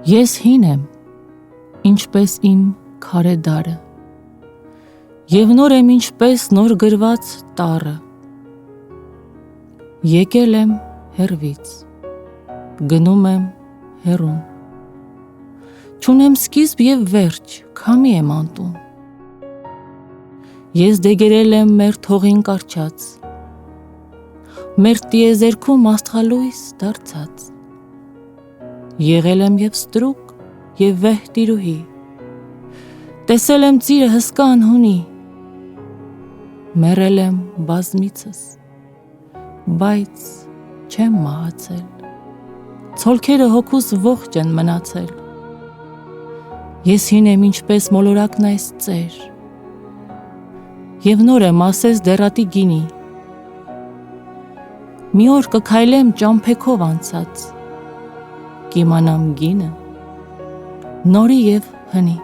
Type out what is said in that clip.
Ես հին եմ, ինչպես իմ քարե դարը, և նոր եմ ինչպես նոր գրված տառը, եկել եմ հեռվից, գնում եմ հեռուն, չունեմ սկիզբ և վերջ, քամի եմ անտուն, ես դեգերել եմ մեր թողին կառչած, մեր տիեզերքում աստղալույս դարձած, եղել եմ և ստրուկ և վեհ տիրուհի, տեսել եմ ծիրը հսկա անհունի, մեռել եմ բազմիցս, բայց չեմ մահացել, ցոլքերը հոգուս ողջ են մնացել, ես հին եմ ինչպես մոլորակն այս ծեր, և նոր եմ ասես դեռատի գինի, մի օր կքայլեմ ճամփեքով անցած, կիմանամ գինը, նորի և հնի։